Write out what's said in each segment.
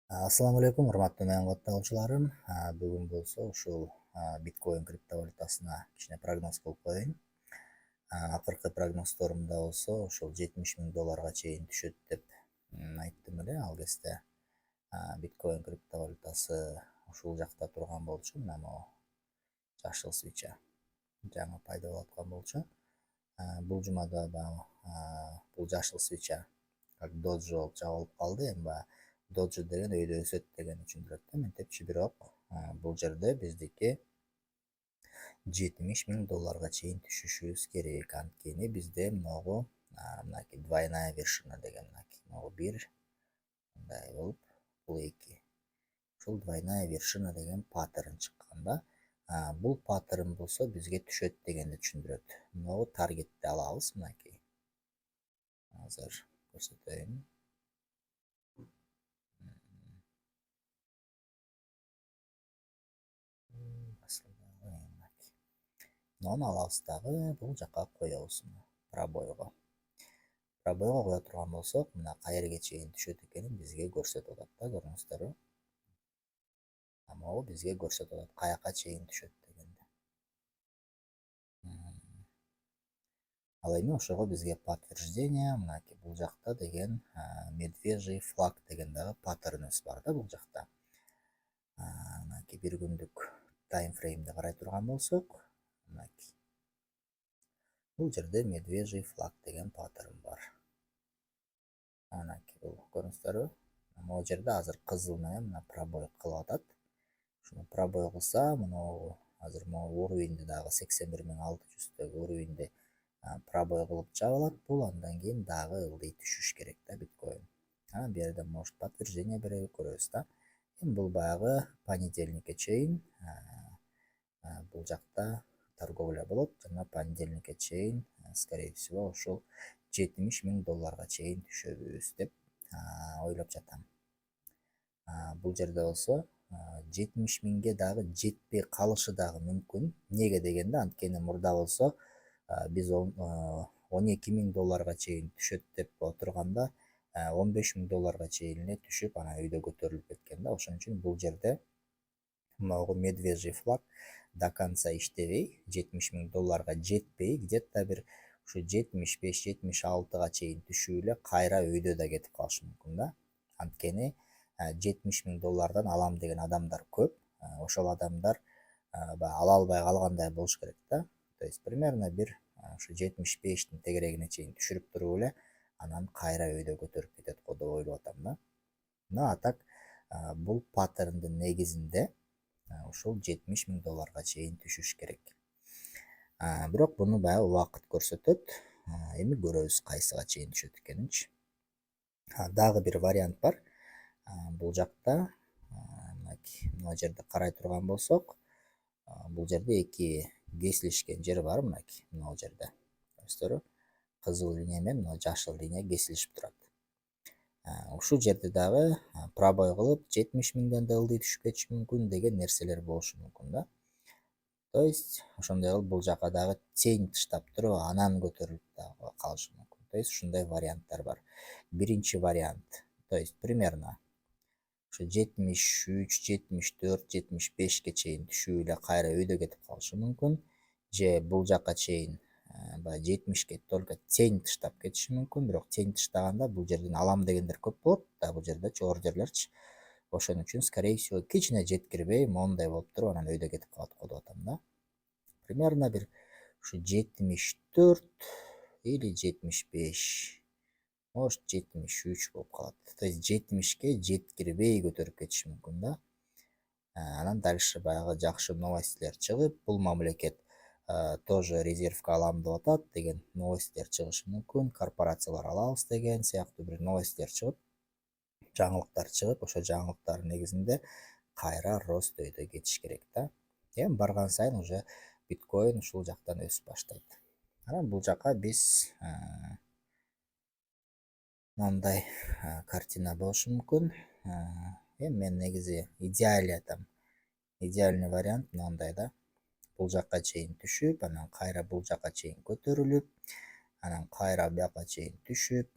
Assalamu alaikum, урматтуу менин катталуучуларым. Бүгүн болсо ушул биткоин криптовалютасына кичине прогноз кылып коеюн. Акыркы прогноздорумда болсо ушул 70 000 долларга чейин түшөт деп айттым эле. Ал кезде биткоин криптовалютасы ушул жакта турган болчу. Мына могу жашыл свеча жаңы пайда болуп аткан болчу. Бул жумада бул жашыл свеча как доджо болуп жабылып калды. Эми баягы доджо деген өйдө өсөт дегенди түшүндүрөт да. Мынтепчи бирок бул жерде биздики 70 000 долларга чейин түшүшүбүз керек. Анткени бизде могу мынакей двойная вершина деген могу бир мындай болуп, бул эки. Ушул двойная вершина деген паттерн чыккан да. Бул паттерн болсо бизге түшөт дегенди түшүндүрөт. Могу таргетти алабыз мынакей. Азыр көрсөтөйүн. Муну алабыз дагы бул жака коебуз пробойго. Пробойго кое турган болсок, мына каерге чейин түшөт экенин бизге көрсөтүп атат да, көрүңүздөрбү? Могу бизге көрсөтүп атат каяка чейин түшөт дегенди. Ал эми ошого бизге подтверждение мынакей бул жакта деген медвежий флаг деген дагы паттерныбыз бар да бул жакта. Мынакей бир күндүк таймфреймди карай турган болсок, мынакей бул жерде медвежий флаг деген паттерн бар. Мынакей бул көрүңүздөрбү? Могу жерде азыр кызыл менен мына пробой кылып атат. Ушуну пробой кылса, муну азыр могу уровеньди дагы 81600 уровеньди пробой кылып жабылат бул. Андан кийин дагы ылдый түшүш керек да биткоин. Бул жерде может подтверждение береби, көрөбүз да. Эми бул баягы понедельникке чейин бул жакта торговля болот жана понедельникке чейин скорее всего ушул 70 000 долларга чейин түшөбүз деп ойлоп жатам. Бул жерде болсо 70 000ге дагы жетпей калышы дагы мүмкүн. Эмнеге дегенде, анткени мурда болсо биз 12 000 долларга чейин түшөт деп отурганда 15 000 долларга чейин эле түшүп, анан өйдө көтөрүлүп кеткен да. Ошон үчүн бул жерде могу медвежий флаг до конца иштебей, 70 000 долларга жетпей, где-то бир ушу 75-76га чейин түшүп эле кайра өйдө да кетип калышы мүмкүн да. Анткени 70 000 доллардан алам деген адамдар көп. Ошол адамдар ала албай калгандай болуш керек да. То есть примерно бир ушу 75тин тегерегине чейин түшүрүп туруп эле анан кайра өйдө көтөрүп кетет го деп ойлоп атам да. Но а так бул паттерндин негизинде ушул 70 000 долларга чейин түшүш керек. Бирок буну баягы убакыт көрсөтөт. Эми көрөбүз кайсыга чейин түшөт экенинчи. Дагы бир вариант бар. Бул жакта мына жерде карай турган болсок, бул жерде эки кесилишкен жер бар мынакей, мына жерде. Көрүңүздөрбү? Кызыл линия менен мына жашыл линия кесилишип турат. Ушул жерде дагы пробой кылып 70 000ден да ылдый түшүп кетиши мүмкүн деген нерселер болушу мүмкүн да. То есть ошондой кылып бул жака дагы тень таштап туруп анан көтөрүлүп дагы калышы мүмкүн. То есть ушундай варианттар бар. Биринчи вариант, то есть примерно ушу 73, 74, 75ке чейин түшүп эле кайра өйдө кетип калышы мүмкүн. Же бул жака чейин баягы 70ке только тень таштап кетиши мүмкүн. Бирок тень таштаганда бул жерден алам дегендер көп болот да, бул жердечи ордерлерчи. Ошон үчүн скорее всего кичине жеткирбей моундай болуп туруп анан өйдө кетип калат го деп атам да. Примерно бир ушу 74 или 75, может 73 болуп калат. То есть 70ке жеткирбей көтөрүп кетиши мүмкүн да. Анан дальше баягы жакшы новостьтер чыгып, бул мамлекет тоже резервге алам деп атат деген новостьтер чыгышы мүмкүн. Корпорациялар алабыз деген сыяктуу бир новостьтер чыгып, жаңылыктар чыгып, ошо жаңылыктардын негизинде кайра рост өйдө кетиш керек да. Эми барган сайын уже биткоин ушул жактан өсүп баштайт. Анан бул жака биз мындай картина болушу мүмкүн. Эми мен негизи идеалиятам. Идеальный вариант мындай да. Бул жакка чейин түшүп, анан кайра бул жака чейин көтөрүлүп, анан кайра бияка чейин түшүп,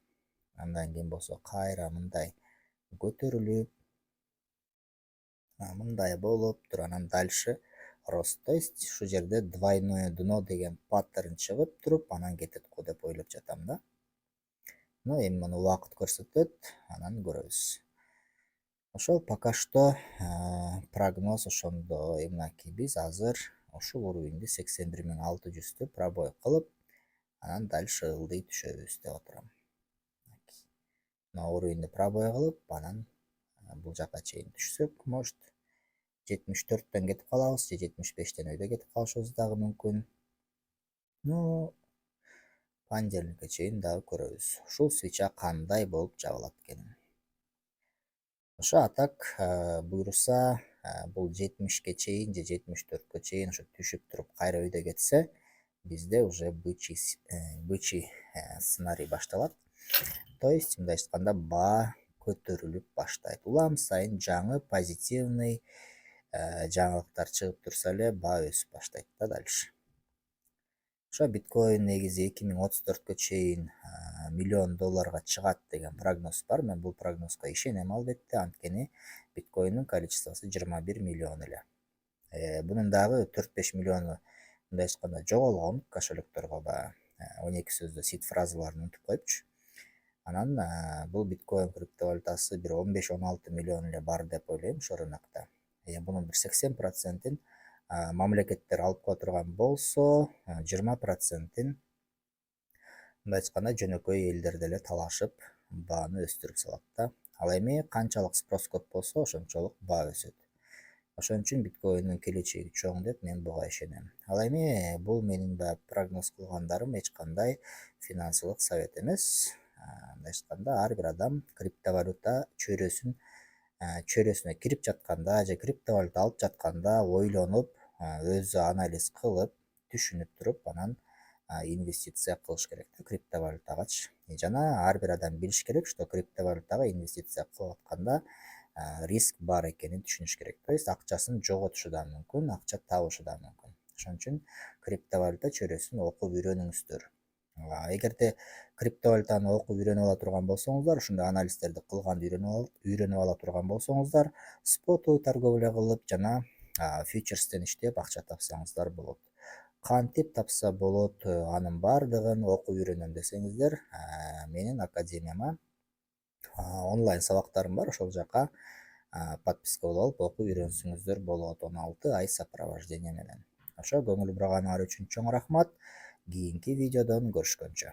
андан кийин болсо кайра мындай көтөрүлүп, мындай болуптур. Анан дальше рост. То есть ушул жерде двойное дно деген паттерн чыгып туруп, анан кетет го деп ойлоп жатам да. Эми муну убакыт көрсөтөт, анан көрөбүз. Ошол пока что прогноз ошондой. Мынакей биз азыр ушул уровеньди 81.600 пробой кылып, анан дальше ылдый түшөбүз деп отурам. Мына уровеньди пробой кылып, анан бул жака чейин түшсөк, может 74төн кетип калабыз же 75тен өйдө кетип калышыбыз дагы мүмкүн. Понедельникке чейин дагы көрөбүз. Ушул свеча кандай болуп жабылат экенин. Ошо атак буюрса, бул 70ке чейин же 74кө чейин ошо түшүп туруп кайра өйдө кетсе, бизде уже бычий сценарий башталат. То есть мындай айтканда баа көтөрүлүп баштайт. Улам сайын жаңы позитивный жаңылыктар чыгып турса эле баа өсүп баштайт да дальше. Ошо биткоин негизи 2034кө чейин $1 миллион чыгат деген прогноз бар. Мен бул прогнозго ишенем албетте, анткени биткоиндин количествосу 21 миллион эле. Бунун дагы 4-5 миллиону мындай айтканда жоголгон кошелекторго баягы 12 сөздө сид фразаларын унутуп коюпчу. Анан бул биткоин криптовалютасы бир 15-16 миллион эле бар деп ойлойм ошо рынокто. Бунун бир 80%-ин мамлекеттер алып кала турган болсо, 20%-ин мындай айтканда жөнөкөй элдер деле талашып бааны өстүрүп салат да. Ал эми канчалык спрос көп болсо, ошончолук баа өсөт. Ошон үчүн биткоиндин келечеги чоң деп мен буга ишенем. Ал эми бул менин баягы прогноз кылгандарым эч кандай финансылык совет эмес. Мындай айтканда ар бир адам криптовалюта чөйрөсүнө кирип жатканда же криптовалюта алып жатканда ойлонуп, өзү анализ кылып, түшүнүп туруп, анан инвестиция кылыш керек да криптовалютагачы. Жана ар бир адам билиш керек, что криптовалютага инвестиция кылып атканда риск бар экенин түшүнүш керек. То есть акчасын жоготушу да мүмкүн, акча табышы да мүмкүн. Ошон үчүн криптовалюта чөйрөсүн окуп үйрөнүңүздөр. Эгерде криптовалютаны окуп үйрөнүп ала турган болсоңуздар, ушундай анализдерди кылганды үйрөнүп ала турган болсоңуздар, споту торговля кылып жана фьючерстен иштеп акча тапсаңыздар болот. Кантип тапса болот, анын баардыгын окуп үйрөнөм десеңиздер, менин академияма онлайн сабактарым бар, ошол жака подписка болуп алып окуп үйрөнсөңүздөр болот. 16 ай сопровождение менен. Ошо көңүл бураганыңар үчүн чоң рахмат. Кийинки видеодон көрүшкөнчө.